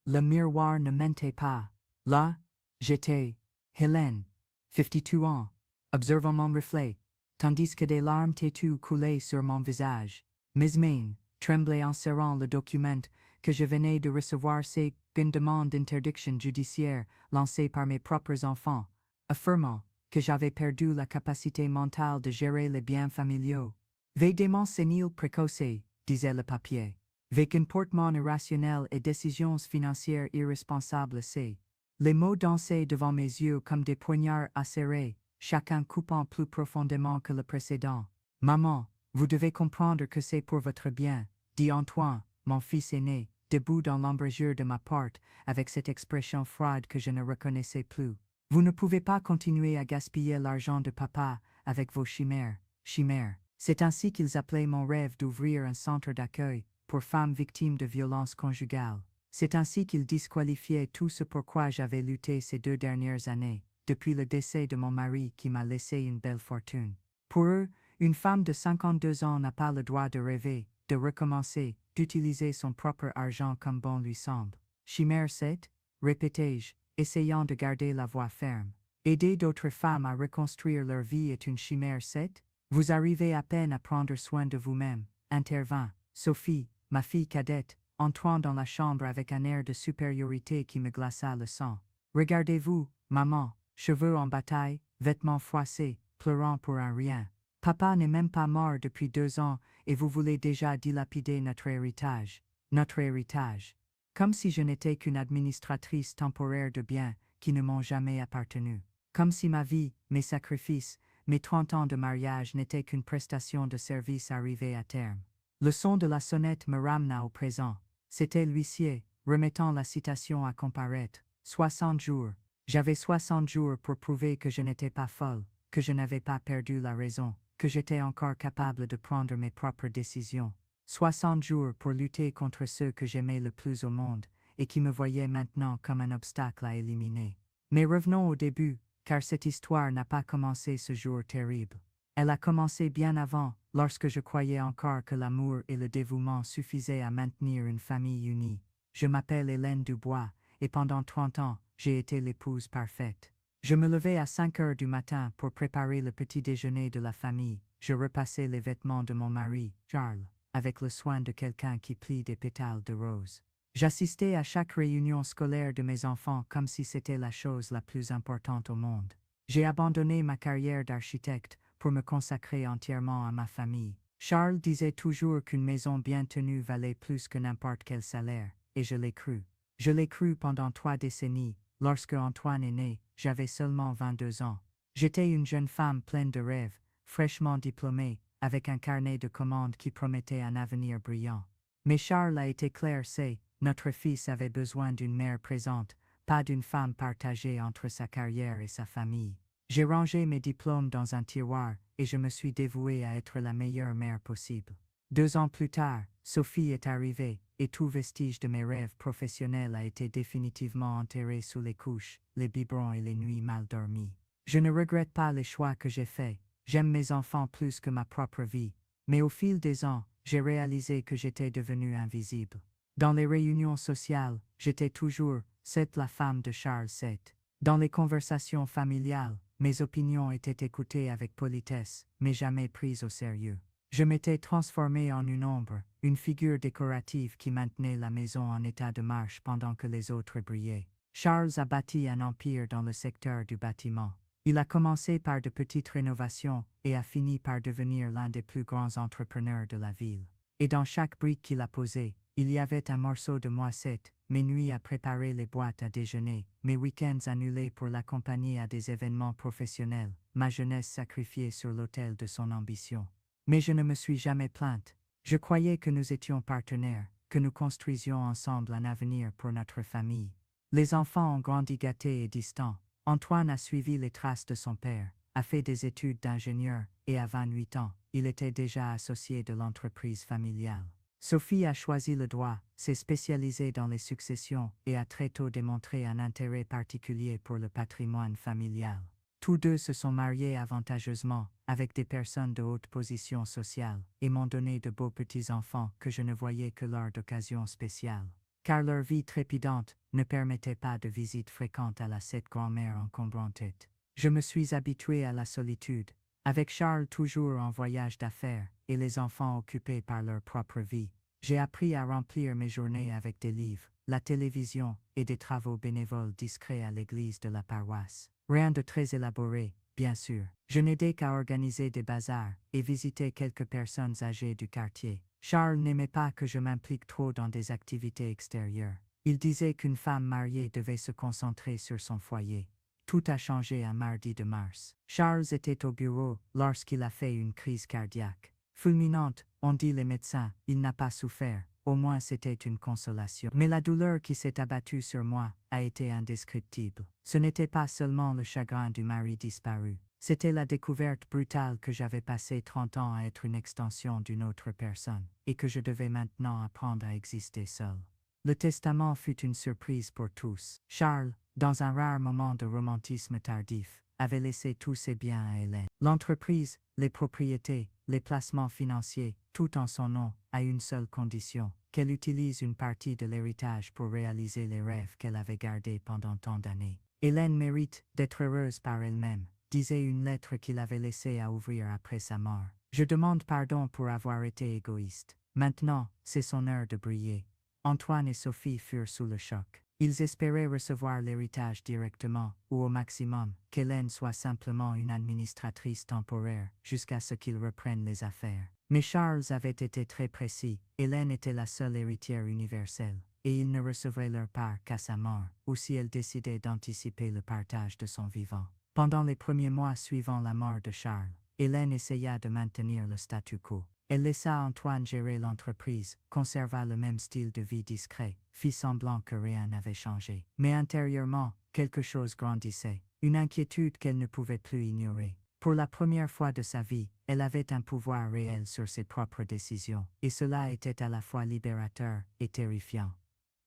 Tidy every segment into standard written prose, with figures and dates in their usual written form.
Le miroir ne mentait pas. Là, j'étais, Hélène, 52 ans, observant mon reflet, tandis que des larmes têtues coulaient sur mon visage. Mes mains tremblaient en serrant le document que je venais de recevoir. C'est une demande d'interdiction judiciaire lancée par mes propres enfants, affirmant que j'avais perdu la capacité mentale de gérer les biens familiaux. Védément sénile précoce, disait le papier. Avec comportement irrationnel et décisions financières irresponsables. C'est les mots dansaient devant mes yeux comme des poignards acérés, chacun coupant plus profondément que le précédent. Maman, vous devez comprendre que c'est pour votre bien, dit Antoine, mon fils aîné, debout dans l'embrasure de ma porte, avec cette expression froide que je ne reconnaissais plus. Vous ne pouvez pas continuer à gaspiller l'argent de papa avec vos chimères. C'est ainsi qu'ils appelaient mon rêve d'ouvrir un centre d'accueil pour femmes victimes de violences conjugales. C'est ainsi qu'ils disqualifiaient tout ce pourquoi j'avais lutté ces 2 dernières années, depuis le décès de mon mari qui m'a laissé une belle fortune. Pour eux, une femme de 52 ans n'a pas le droit de rêver, de recommencer, d'utiliser son propre argent comme bon lui semble. Chimère 7, répétai-je, essayant de garder la voix ferme. Aider d'autres femmes à reconstruire leur vie est une chimère 7. Vous arrivez à peine à prendre soin de vous-même, intervint Sophie, ma fille cadette, entrant dans la chambre avec un air de supériorité qui me glaça le sang. Regardez-vous, maman, cheveux en bataille, vêtements froissés, pleurant pour un rien. Papa n'est même pas mort depuis 2 ans et vous voulez déjà dilapider notre héritage. Notre héritage. Comme si je n'étais qu'une administratrice temporaire de biens qui ne m'ont jamais appartenu. Comme si ma vie, mes sacrifices, mes 30 ans de mariage n'étaient qu'une prestation de service arrivée à terme. Le son de la sonnette me ramena au présent. C'était l'huissier, remettant la citation à comparaître. 60 jours. J'avais 60 jours pour prouver que je n'étais pas folle, que je n'avais pas perdu la raison, que j'étais encore capable de prendre mes propres décisions. 60 jours pour lutter contre ceux que j'aimais le plus au monde, et qui me voyaient maintenant comme un obstacle à éliminer. Mais revenons au début, car cette histoire n'a pas commencé ce jour terrible. Elle a commencé bien avant, lorsque je croyais encore que l'amour et le dévouement suffisaient à maintenir une famille unie. Je m'appelle Hélène Dubois, et pendant 30 ans, j'ai été l'épouse parfaite. Je me levais à 5 heures du matin pour préparer le petit déjeuner de la famille. Je repassais les vêtements de mon mari, Charles, avec le soin de quelqu'un qui plie des pétales de rose. J'assistais à chaque réunion scolaire de mes enfants comme si c'était la chose la plus importante au monde. J'ai abandonné ma carrière d'architecte pour me consacrer entièrement à ma famille. Charles disait toujours qu'une maison bien tenue valait plus que n'importe quel salaire, et je l'ai cru. Je l'ai cru pendant 3 décennies. Lorsque Antoine est né, j'avais seulement 22 ans. J'étais une jeune femme pleine de rêves, fraîchement diplômée, avec un carnet de commandes qui promettait un avenir brillant. Mais Charles a été clair, c'est, notre fils avait besoin d'une mère présente, pas d'une femme partagée entre sa carrière et sa famille. J'ai rangé mes diplômes dans un tiroir et je me suis dévouée à être la meilleure mère possible. 2 ans plus tard, Sophie est arrivée et tout vestige de mes rêves professionnels a été définitivement enterré sous les couches, les biberons et les nuits mal dormies. Je ne regrette pas les choix que j'ai faits. J'aime mes enfants plus que ma propre vie. Mais au fil des ans, j'ai réalisé que j'étais devenue invisible. Dans les réunions sociales, j'étais toujours, cette la femme de Charles VII. Dans les conversations familiales, mes opinions étaient écoutées avec politesse, mais jamais prises au sérieux. Je m'étais transformée en une ombre, une figure décorative qui maintenait la maison en état de marche pendant que les autres brillaient. Charles a bâti un empire dans le secteur du bâtiment. Il a commencé par de petites rénovations et a fini par devenir l'un des plus grands entrepreneurs de la ville. Et dans chaque brique qu'il a posée, il y avait un morceau de moi. Mes nuits à préparer les boîtes à déjeuner, mes week-ends annulés pour l'accompagner à des événements professionnels, ma jeunesse sacrifiée sur l'autel de son ambition. Mais je ne me suis jamais plainte. Je croyais que nous étions partenaires, que nous construisions ensemble un avenir pour notre famille. Les enfants ont grandi gâtés et distants. Antoine a suivi les traces de son père, a fait des études d'ingénieur, et à 28 ans, il était déjà associé de l'entreprise familiale. Sophie a choisi le droit, s'est spécialisée dans les successions et a très tôt démontré un intérêt particulier pour le patrimoine familial. Tous deux se sont mariés avantageusement, avec des personnes de haute position sociale, et m'ont donné de beaux petits-enfants que je ne voyais que lors d'occasions spéciales. car leur vie trépidante ne permettait pas de visites fréquentes à la cette grand-mère encombrante. Je me suis habitué à la solitude, avec Charles toujours en voyage d'affaires et les enfants occupés par leur propre vie. J'ai appris à remplir mes journées avec des livres, la télévision et des travaux bénévoles discrets à l'église de la paroisse. Rien de très élaboré, bien sûr. Je n'aidais qu'à organiser des bazars et visiter quelques personnes âgées du quartier. Charles n'aimait pas que je m'implique trop dans des activités extérieures. Il disait qu'une femme mariée devait se concentrer sur son foyer. Tout a changé un mardi de mars. Charles était au bureau lorsqu'il a fait une crise cardiaque. Fulminante, ont dit les médecins, il n'a pas souffert. Au moins c'était une consolation. Mais la douleur qui s'est abattue sur moi a été indescriptible. Ce n'était pas seulement le chagrin du mari disparu. C'était la découverte brutale que j'avais passé 30 ans à être une extension d'une autre personne, et que je devais maintenant apprendre à exister seul. Le testament fut une surprise pour tous. Charles, dans un rare moment de romantisme tardif, avait laissé tous ses biens à Hélène. L'entreprise, les propriétés, les placements financiers, tout en son nom, à une seule condition, qu'elle utilise une partie de l'héritage pour réaliser les rêves qu'elle avait gardés pendant tant d'années. Hélène mérite d'être heureuse par elle-même, disait une lettre qu'il avait laissée à ouvrir après sa mort. Je demande pardon pour avoir été égoïste. Maintenant, c'est son heure de briller. Antoine et Sophie furent sous le choc. Ils espéraient recevoir l'héritage directement, ou au maximum, qu'Hélène soit simplement une administratrice temporaire, jusqu'à ce qu'ils reprennent les affaires. Mais Charles avait été très précis, Hélène était la seule héritière universelle, et ils ne recevraient leur part qu'à sa mort, ou si elle décidait d'anticiper le partage de son vivant. Pendant les premiers mois suivant la mort de Charles, Hélène essaya de maintenir le statu quo. Elle laissa Antoine gérer l'entreprise, conserva le même style de vie discret, fit semblant que rien n'avait changé. Mais intérieurement, quelque chose grandissait, une inquiétude qu'elle ne pouvait plus ignorer. Pour la première fois de sa vie, elle avait un pouvoir réel sur ses propres décisions, et cela était à la fois libérateur et terrifiant.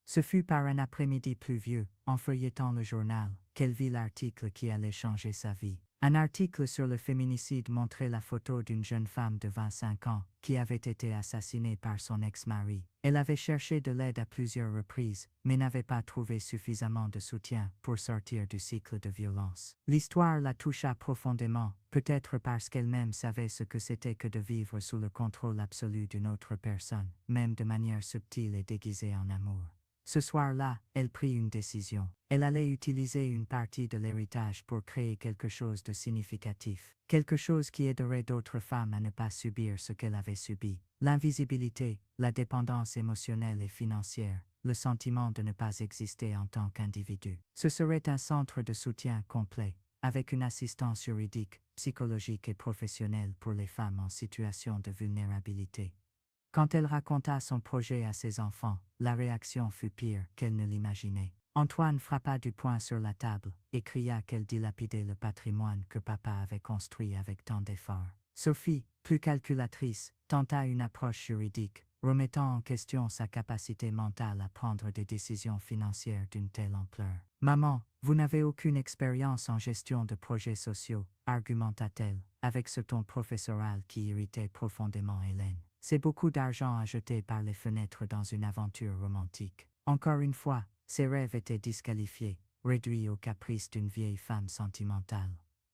Ce fut par un après-midi pluvieux, en feuilletant le journal, qu'elle vit l'article qui allait changer sa vie. Un article sur le féminicide montrait la photo d'une jeune femme de 25 ans qui avait été assassinée par son ex-mari. Elle avait cherché de l'aide à plusieurs reprises, mais n'avait pas trouvé suffisamment de soutien pour sortir du cycle de violence. L'histoire la toucha profondément, peut-être parce qu'elle-même savait ce que c'était que de vivre sous le contrôle absolu d'une autre personne, même de manière subtile et déguisée en amour. Ce soir-là, elle prit une décision. Elle allait utiliser une partie de l'héritage pour créer quelque chose de significatif, quelque chose qui aiderait d'autres femmes à ne pas subir ce qu'elle avait subi. L'invisibilité, la dépendance émotionnelle et financière, le sentiment de ne pas exister en tant qu'individu. Ce serait un centre de soutien complet, avec une assistance juridique, psychologique et professionnelle pour les femmes en situation de vulnérabilité. Quand elle raconta son projet à ses enfants, la réaction fut pire qu'elle ne l'imaginait. Antoine frappa du poing sur la table et cria qu'elle dilapidait le patrimoine que papa avait construit avec tant d'efforts. Sophie, plus calculatrice, tenta une approche juridique, remettant en question sa capacité mentale à prendre des décisions financières d'une telle ampleur. « Maman, vous n'avez aucune expérience en gestion de projets sociaux, argumenta-t-elle, avec ce ton professoral qui irritait profondément Hélène. C'est beaucoup d'argent à jeter par les fenêtres dans une aventure romantique. Encore une fois, ses rêves étaient disqualifiés, réduits aux caprices d'une vieille femme sentimentale.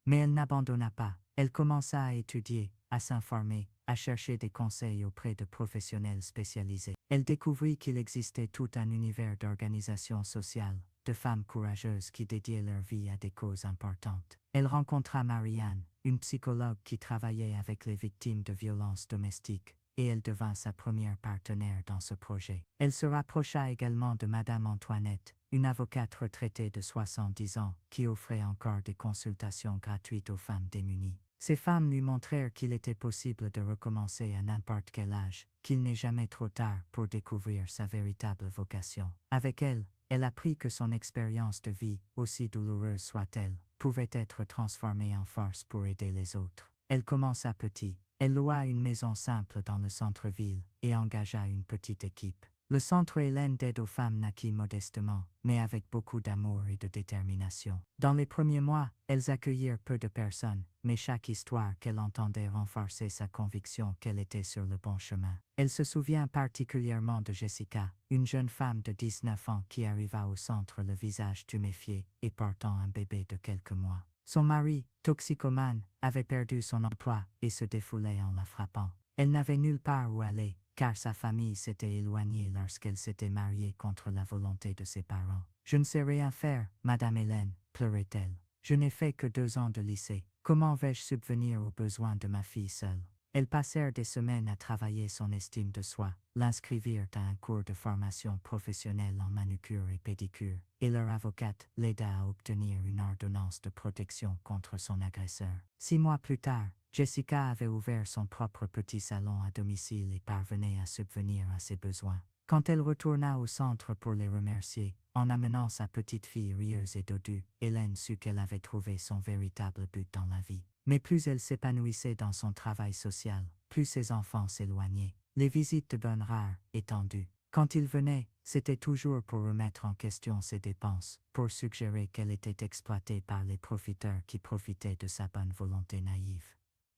Mais elle n'abandonna pas. Elle commença à étudier, à s'informer, à chercher des conseils auprès de professionnels spécialisés. Elle découvrit qu'il existait tout un univers d'organisations sociales, de femmes courageuses qui dédiaient leur vie à des causes importantes. Elle rencontra Marianne, une psychologue qui travaillait avec les victimes de violences domestiques, et elle devint sa première partenaire dans ce projet. Elle se rapprocha également de Madame Antoinette, une avocate retraitée de 70 ans qui offrait encore des consultations gratuites aux femmes démunies. Ces femmes lui montrèrent qu'il était possible de recommencer à n'importe quel âge, qu'il n'est jamais trop tard pour découvrir sa véritable vocation. Avec elle, elle apprit que son expérience de vie, aussi douloureuse soit-elle, pouvait être transformée en force pour aider les autres. Elle commença petit. Elle loua une maison simple dans le centre-ville et engagea une petite équipe. Le centre Hélène d'aide aux femmes naquit modestement, mais avec beaucoup d'amour et de détermination. Dans les premiers mois, elles accueillirent peu de personnes, mais chaque histoire qu'elle entendait renforçait sa conviction qu'elle était sur le bon chemin. Elle se souvient particulièrement de Jessica, une jeune femme de 19 ans qui arriva au centre le visage tuméfié et portant un bébé de quelques mois. Son mari, toxicomane, avait perdu son emploi et se défoulait en la frappant. Elle n'avait nulle part où aller, car sa famille s'était éloignée lorsqu'elle s'était mariée contre la volonté de ses parents. « Je ne sais rien faire, Madame Hélène, pleurait-elle. Je n'ai fait que 2 ans de lycée. Comment vais-je subvenir aux besoins de ma fille seule ?» Elles passèrent des semaines à travailler son estime de soi, l'inscrivirent à un cours de formation professionnelle en manucure et pédicure, et leur avocate l'aida à obtenir une ordonnance de protection contre son agresseur. 6 mois plus tard, Jessica avait ouvert son propre petit salon à domicile et parvenait à subvenir à ses besoins. Quand elle retourna au centre pour les remercier, en amenant sa petite fille rieuse et dodue, Hélène sut qu'elle avait trouvé son véritable but dans la vie. Mais plus elle s'épanouissait dans son travail social, plus ses enfants s'éloignaient. Les visites de bonnes rares, étendues. Quand ils venaient, c'était toujours pour remettre en question ses dépenses, pour suggérer qu'elle était exploitée par les profiteurs qui profitaient de sa bonne volonté naïve.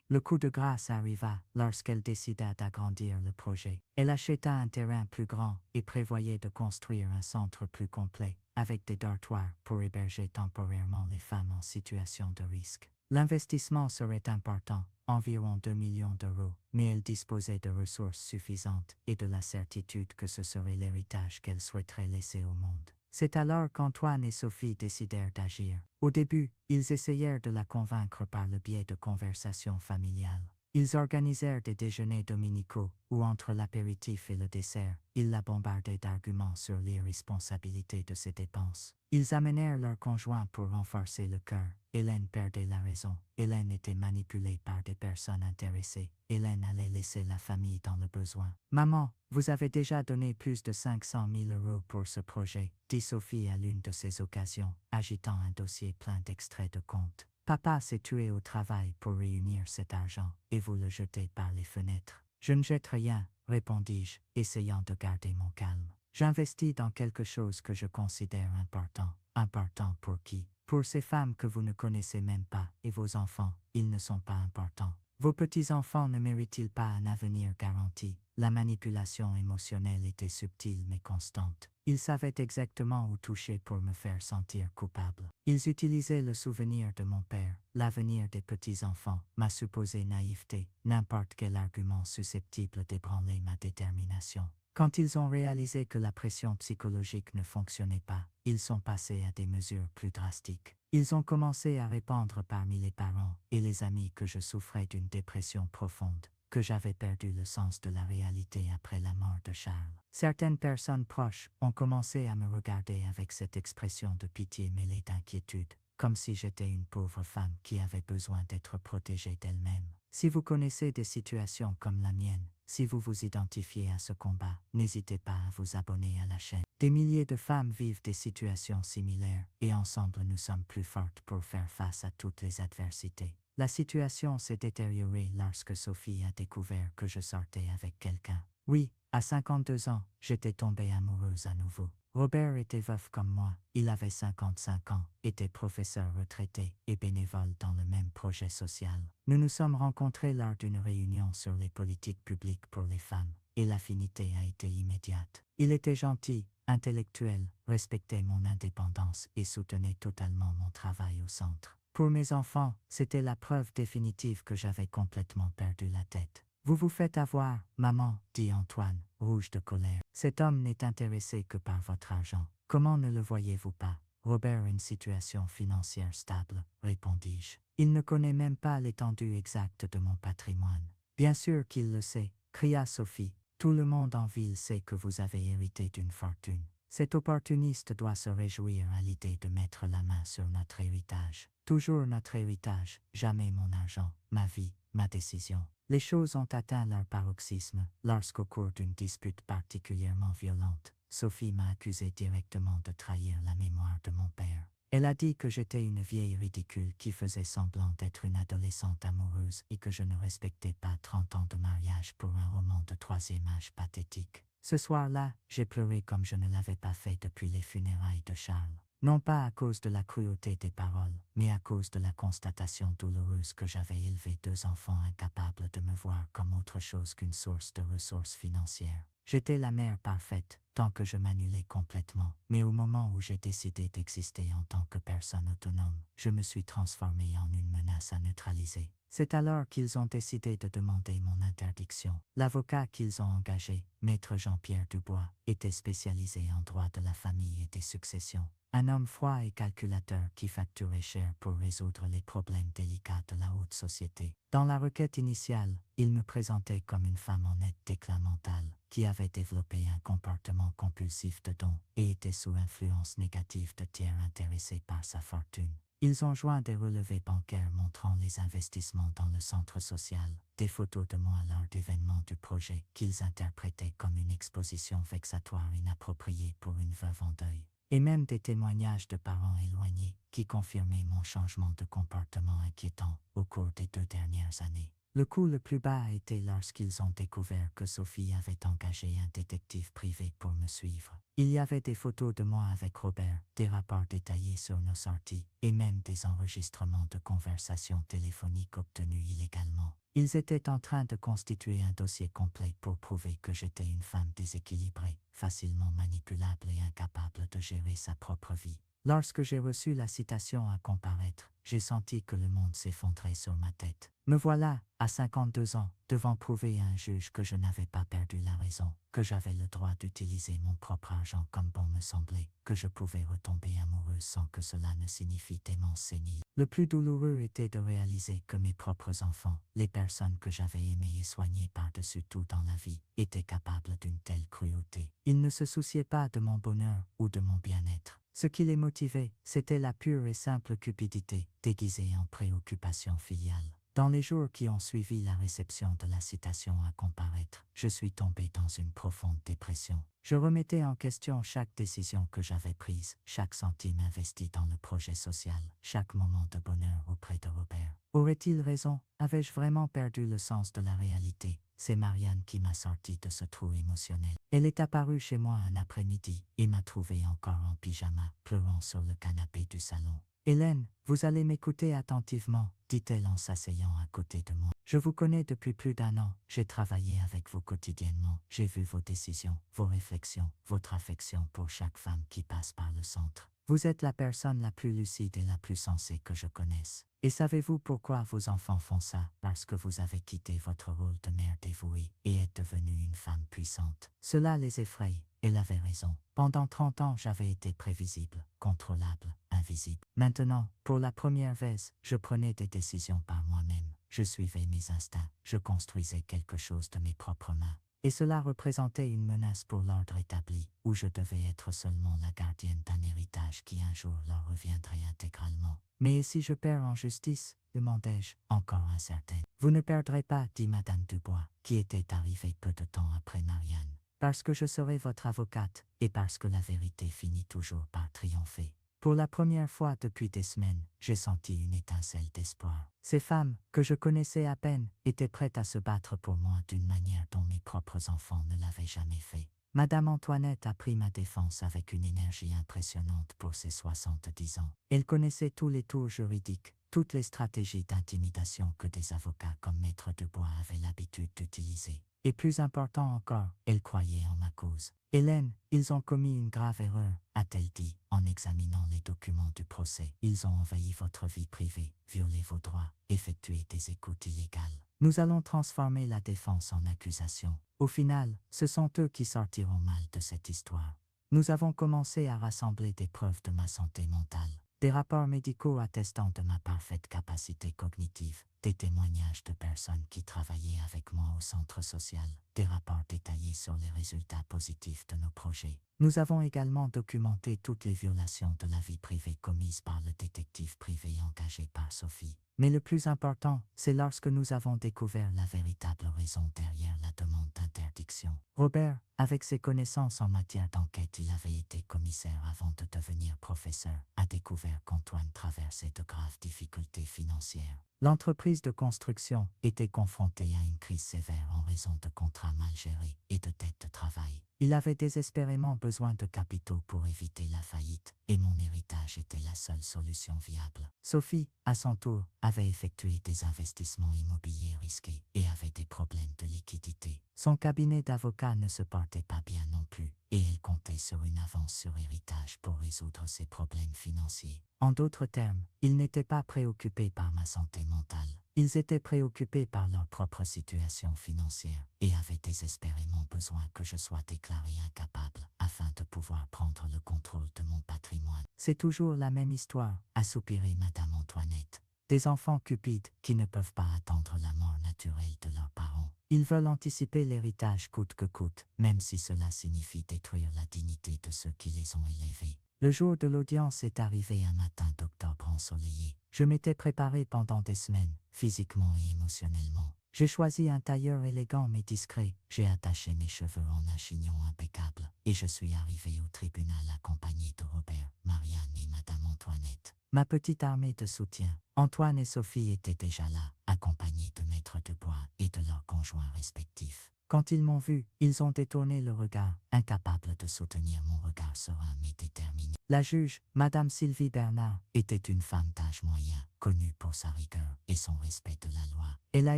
Le coup de grâce arriva lorsqu'elle décida d'agrandir le projet. Elle acheta un terrain plus grand et prévoyait de construire un centre plus complet, avec des dortoirs pour héberger temporairement les femmes en situation de risque. L'investissement serait important, environ 2 millions d'euros, mais elle disposait de ressources suffisantes et de la certitude que ce serait l'héritage qu'elle souhaiterait laisser au monde. C'est alors qu'Antoine et Sophie décidèrent d'agir. Au début, ils essayèrent de la convaincre par le biais de conversations familiales. Ils organisèrent des déjeuners dominicaux où, entre l'apéritif et le dessert, ils la bombardaient d'arguments sur l'irresponsabilité de ses dépenses. Ils amenèrent leur conjoint pour renforcer le cœur. Hélène perdait la raison. Hélène était manipulée par des personnes intéressées. Hélène allait laisser la famille dans le besoin. « Maman, vous avez déjà donné plus de 500 000 euros pour ce projet, » dit Sophie à l'une de ces occasions, agitant un dossier plein d'extraits de comptes. « Papa s'est tué au travail pour réunir cet argent, et vous le jetez par les fenêtres. »« Je ne jette rien, » répondis-je, essayant de garder mon calme. « J'investis dans quelque chose que je considère important. » « Important pour qui ? Pour ces femmes que vous ne connaissez même pas, et vos enfants, ils ne sont pas importants. Vos petits-enfants ne méritent-ils pas un avenir garanti ? » La manipulation émotionnelle était subtile mais constante. Ils savaient exactement où toucher pour me faire sentir coupable. Ils utilisaient le souvenir de mon père, l'avenir des petits-enfants, ma supposée naïveté, n'importe quel argument susceptible d'ébranler ma détermination. Quand ils ont réalisé que la pression psychologique ne fonctionnait pas, ils sont passés à des mesures plus drastiques. Ils ont commencé à répandre parmi les parents et les amis que je souffrais d'une dépression profonde, que j'avais perdu le sens de la réalité après la mort de Charles. Certaines personnes proches ont commencé à me regarder avec cette expression de pitié mêlée d'inquiétude, comme si j'étais une pauvre femme qui avait besoin d'être protégée d'elle-même. Si vous connaissez des situations comme la mienne, si vous vous identifiez à ce combat, n'hésitez pas à vous abonner à la chaîne. Des milliers de femmes vivent des situations similaires et ensemble nous sommes plus fortes pour faire face à toutes les adversités. La situation s'est détériorée lorsque Sophie a découvert que je sortais avec quelqu'un. Oui, à 52 ans, j'étais tombée amoureuse à nouveau. Robert était veuf comme moi, il avait 55 ans, était professeur retraité et bénévole dans le même projet social. Nous nous sommes rencontrés lors d'une réunion sur les politiques publiques pour les femmes, et l'affinité a été immédiate. Il était gentil, intellectuel, respectait mon indépendance et soutenait totalement mon travail au centre. Pour mes enfants, c'était la preuve définitive que j'avais complètement perdu la tête. « Vous vous faites avoir, maman, » dit Antoine, rouge de colère. « Cet homme n'est intéressé que par votre argent. Comment ne le voyez-vous pas ? Robert a une situation financière stable, répondis-je. Il ne connaît même pas l'étendue exacte de mon patrimoine. Bien sûr qu'il le sait, cria Sophie. Tout le monde en ville sait que vous avez hérité d'une fortune. Cet opportuniste doit se réjouir à l'idée de mettre la main sur notre héritage. Toujours notre héritage, jamais mon argent, ma vie, ma décision. » Les choses ont atteint leur paroxysme lorsqu'au cours d'une dispute particulièrement violente, Sophie m'a accusé directement de trahir la mémoire de mon père. Elle a dit que j'étais une vieille ridicule qui faisait semblant d'être une adolescente amoureuse et que je ne respectais pas 30 ans de mariage pour un roman de troisième âge pathétique. Ce soir-là, j'ai pleuré comme je ne l'avais pas fait depuis les funérailles de Charles. Non pas à cause de la cruauté des paroles, mais à cause de la constatation douloureuse que j'avais élevé 2 enfants incapables de me voir comme autre chose qu'une source de ressources financières. J'étais la mère parfaite, tant que je m'annulais complètement, mais au moment où j'ai décidé d'exister en tant que personne autonome, je me suis transformé en une menace à neutraliser. C'est alors qu'ils ont décidé de demander mon interdiction. L'avocat qu'ils ont engagé, Maître Jean-Pierre Dubois, était spécialisé en droit de la famille et des successions. Un homme froid et calculateur qui facturait cher pour résoudre les problèmes délicats de la haute société. Dans la requête initiale, il me présentait comme une femme en net déclin mental, qui avait développé un comportement compulsif de don et était sous influence négative de tiers intéressés par sa fortune. Ils ont joint des relevés bancaires montrant les investissements dans le centre social, des photos de moi lors d'événements du projet qu'ils interprétaient comme une exposition vexatoire inappropriée pour une veuve en deuil, et même des témoignages de parents éloignés qui confirmaient mon changement de comportement inquiétant au cours des 2 dernières années. Le coup le plus bas a été lorsqu'ils ont découvert que Sophie avait engagé un détective privé pour me suivre. Il y avait des photos de moi avec Robert, des rapports détaillés sur nos sorties, et même des enregistrements de conversations téléphoniques obtenus illégalement. Ils étaient en train de constituer un dossier complet pour prouver que j'étais une femme déséquilibrée, facilement manipulable et incapable de gérer sa propre vie. Lorsque j'ai reçu la citation à comparaître, j'ai senti que le monde s'effondrait sur ma tête. Me voilà, à 52 ans, devant prouver à un juge que je n'avais pas perdu la raison, que j'avais le droit d'utiliser mon propre argent comme bon me semblait, que je pouvais retomber amoureuse sans que cela ne signifie démence sénile. Le plus douloureux était de réaliser que mes propres enfants, les personnes que j'avais aimées et soignées par-dessus tout dans la vie, étaient capables d'une telle cruauté. Ils ne se souciaient pas de mon bonheur ou de mon bien-être. Ce qui les motivait, c'était la pure et simple cupidité, déguisée en préoccupation filiale. Dans les jours qui ont suivi la réception de la citation à comparaître, je suis tombé dans une profonde dépression. Je remettais en question chaque décision que j'avais prise, chaque centime investi dans le projet social, chaque moment de bonheur auprès de Robert. Aurait-il raison? Avais-je vraiment perdu le sens de la réalité? C'est Marianne qui m'a sorti de ce trou émotionnel. Elle est apparue chez moi un après-midi et m'a trouvé encore en pyjama, pleurant sur le canapé du salon. « Hélène, vous allez m'écouter attentivement, dit-elle en s'asseyant à côté de moi. Je vous connais depuis plus d'1 an, j'ai travaillé avec vous quotidiennement, j'ai vu vos décisions, vos réflexions, votre affection pour chaque femme qui passe par le centre. Vous êtes la personne la plus lucide et la plus sensée que je connaisse. Et savez-vous pourquoi vos enfants font ça? Parce que vous avez quitté votre rôle de mère dévouée et êtes devenue une femme puissante. Cela les effraie. Elle avait raison. Pendant 30 ans, j'avais été prévisible, contrôlable, invisible. Maintenant, pour la première fois, je prenais des décisions par moi-même. Je suivais mes instincts. Je construisais quelque chose de mes propres mains. Et cela représentait une menace pour l'ordre établi, où je devais être seulement la gardienne d'un héritage qui un jour leur reviendrait intégralement. Mais et si je perds en justice? Demandai-je, encore incertaine. Vous ne perdrez pas, dit Madame Dubois, qui était arrivée peu de temps après Marianne. Parce que je serai votre avocate, et parce que la vérité finit toujours par triompher. Pour la première fois depuis des semaines, j'ai senti une étincelle d'espoir. Ces femmes, que je connaissais à peine, étaient prêtes à se battre pour moi d'une manière dont mes propres enfants ne l'avaient jamais fait. Madame Antoinette a pris ma défense avec une énergie impressionnante pour ses 70 ans. Elle connaissait tous les tours juridiques, toutes les stratégies d'intimidation que des avocats comme Maître Dubois avaient l'habitude d'utiliser. Et plus important encore, elle croyait en ma cause. « Hélène, ils ont commis une grave erreur, a-t-elle dit, en examinant les documents du procès. Ils ont envahi votre vie privée, violé vos droits, effectué des écoutes illégales. Nous allons transformer la défense en accusation. Au final, ce sont eux qui sortiront mal de cette histoire. Nous avons commencé à rassembler des preuves de ma santé mentale, des rapports médicaux attestant de ma parfaite capacité cognitive, des témoignages de personnes qui travaillaient avec moi au centre social, des rapports détaillés sur les résultats positifs de nos projets. Nous avons également documenté toutes les violations de la vie privée commises par le détective privé engagé par Sophie. Mais le plus important, c'est lorsque nous avons découvert la véritable raison derrière la demande d'interdiction. Robert, avec ses connaissances en matière d'enquête, il avait été commissaire avant de devenir professeur, a découvert qu'Antoine traversait de graves difficultés financières. L'entreprise de construction était confrontée à une crise sévère en raison de contrats mal gérés et de dettes de travail. Il avait désespérément besoin de capitaux pour éviter la faillite, et mon héritage était la seule solution viable. Sophie, à son tour, avait effectué des investissements immobiliers risqués et avait des problèmes de liquidité. Son cabinet d'avocat ne se portait pas bien non plus, et elle comptait sur une avance sur héritage pour résoudre ses problèmes financiers. En d'autres termes, ils n'étaient pas préoccupés par ma santé mentale. Ils étaient préoccupés par leur propre situation financière et avaient désespérément besoin que je sois déclaré incapable afin de pouvoir prendre le contrôle de mon patrimoine. C'est toujours la même histoire, a soupiré Madame Antoinette. Des enfants cupides qui ne peuvent pas attendre la mort naturelle de leurs parents. Ils veulent anticiper l'héritage coûte que coûte, même si cela signifie détruire la dignité de ceux qui les ont élevés. Le jour de l'audience est arrivé un matin d'octobre ensoleillé. Je m'étais préparé pendant des semaines, physiquement et émotionnellement. J'ai choisi un tailleur élégant mais discret, j'ai attaché mes cheveux en un chignon impeccable, et je suis arrivé au tribunal accompagné de Robert, Marianne et Madame Antoinette. Ma petite armée de soutien. Antoine et Sophie étaient déjà là, accompagnés de maîtres de bois et de leurs conjoints respectifs. Quand ils m'ont vu, ils ont détourné le regard, incapables de soutenir mon regard serein mais déterminé. La juge, Madame Sylvie Bernard, était une femme d'âge moyen, connue pour sa rigueur et son respect de la loi. Elle a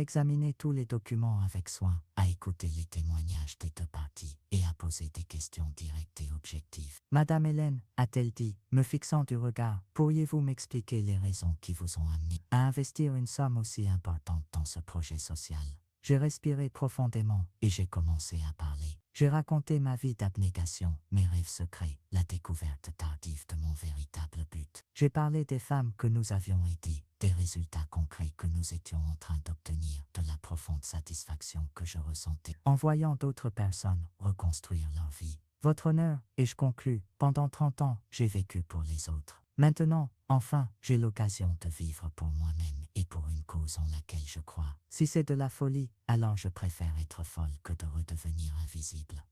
examiné tous les documents avec soin, a écouté les témoignages des deux parties et a posé des questions directes et objectives. Madame Hélène, a-t-elle dit, me fixant du regard, pourriez-vous m'expliquer les raisons qui vous ont amené à investir une somme aussi importante dans ce projet social? J'ai respiré profondément et j'ai commencé à parler. J'ai raconté ma vie d'abnégation, mes rêves secrets, la découverte tardive de mon véritable but. J'ai parlé des femmes que nous avions aidées, des résultats concrets que nous étions en train d'obtenir, de la profonde satisfaction que je ressentais en voyant d'autres personnes reconstruire leur vie. Votre honneur, et je conclus, pendant 30 ans, j'ai vécu pour les autres. Maintenant, enfin, j'ai l'occasion de vivre pour moi-même et pour une cause en laquelle je crois. Si c'est de la folie, alors je préfère être folle que de redevenir invisible.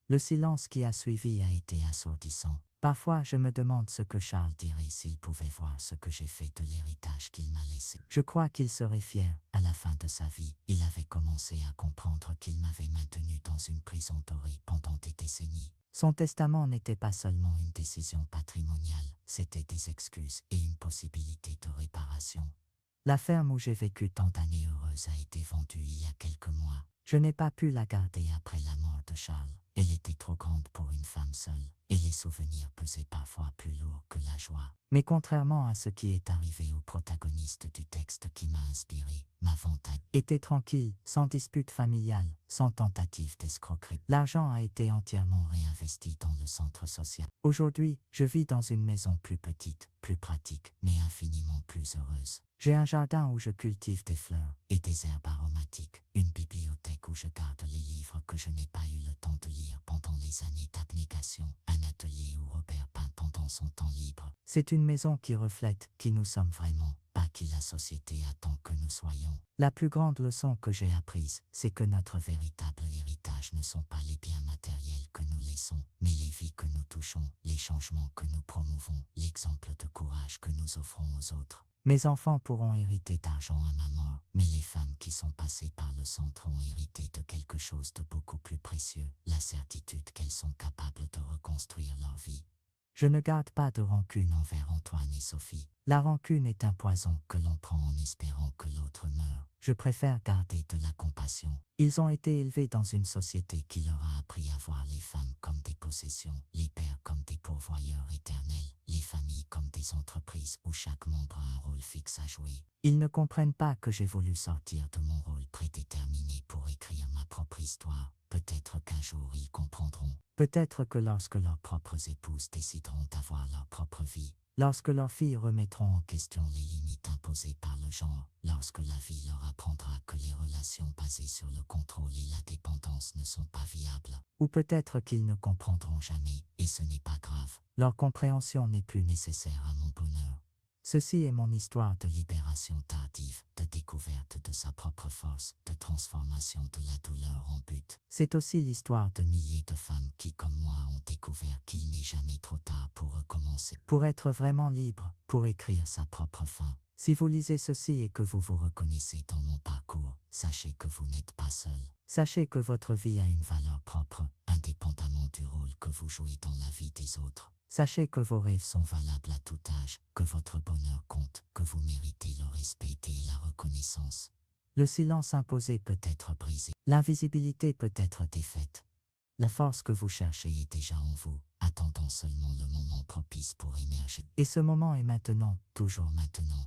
Le silence qui a suivi a été assourdissant. Parfois, je me demande ce que Charles dirait s'il pouvait voir ce que j'ai fait de l'héritage qu'il m'a laissé. Je crois qu'il serait fier. À la fin de sa vie, il avait commencé à comprendre qu'il m'avait maintenu dans une prison dorée pendant des décennies. Son testament n'était pas seulement une décision patrimoniale, c'était des excuses et une possibilité de réparation. La ferme où j'ai vécu tant d'années heureuses a été vendue il y a quelques mois. Je n'ai pas pu la garder après la mort de Charles. Elle était trop grande pour une femme seule, et les souvenirs pesaient parfois plus lourds que la joie. Mais contrairement à ce qui est arrivé au protagoniste du texte qui m'a inspiré, ma vente était tranquille, sans dispute familiale, sans tentative d'escroquerie. L'argent a été entièrement réinvesti dans le centre social. Aujourd'hui, je vis dans une maison plus petite, plus pratique, mais infiniment plus heureuse. J'ai un jardin où je cultive des fleurs et des herbes aromatiques, une bibliothèque où je garde les livres que je n'ai pas eu le temps de lire pendant les années d'abnégation, un atelier où Robert peint pendant son temps libre. C'est une maison qui reflète qui nous sommes vraiment, pas qui la société attend que nous soyons. La plus grande leçon que j'ai apprise, c'est que notre véritable héritage ne sont pas les biens matériels que nous laissons, mais les vies que nous touchons, les changements que nous promouvons, l'exemple de courage que nous offrons aux autres. Mes enfants pourront hériter d'argent à ma mort, mais les femmes qui sont passées par le centre ont hérité de quelque chose de beaucoup plus précieux, la certitude qu'elles sont capables de reconstruire leur vie. Je ne garde pas de rancune envers Antoine et Sophie. La rancune est un poison que l'on prend en espérant que l'autre meure. Je préfère garder de la compassion. Ils ont été élevés dans une société qui leur a appris à voir les femmes comme des possessions, les pères comme des pourvoyeurs éternels, les familles comme des entreprises où chaque membre a un rôle fixe à jouer. Ils ne comprennent pas que j'ai voulu sortir de mon rôle prédéterminé pour écrire ma propre histoire. Peut-être qu'un jour ils comprendront. Peut-être que lorsque leurs propres épouses décideront d'avoir leur propre vie, lorsque leurs filles remettront en question les limites imposées par le genre, lorsque la vie leur apprendra que les relations basées sur le contrôle et la dépendance ne sont pas viables. Ou peut-être qu'ils ne comprendront jamais, et ce n'est pas grave. Leur compréhension n'est plus nécessaire à mon bonheur. Ceci est mon histoire de libération tardive, de découverte de sa propre force, de transformation de la douleur en but. C'est aussi l'histoire de milliers de femmes qui, comme moi, ont découvert qu'il n'est jamais trop tard pour recommencer. Pour être vraiment libre, pour écrire sa propre fin. Si vous lisez ceci et que vous vous reconnaissez dans mon parcours, sachez que vous n'êtes pas seul. Sachez que votre vie a une valeur propre, indépendamment du rôle que vous jouez dans la vie des autres. Sachez que vos rêves sont valables à tout âge, que votre bonheur compte, que vous méritez le respect et la reconnaissance. Le silence imposé peut être brisé. L'invisibilité peut être défaite. La force que vous cherchez est déjà en vous, attendant seulement le moment propice pour émerger. Et ce moment est maintenant, toujours maintenant.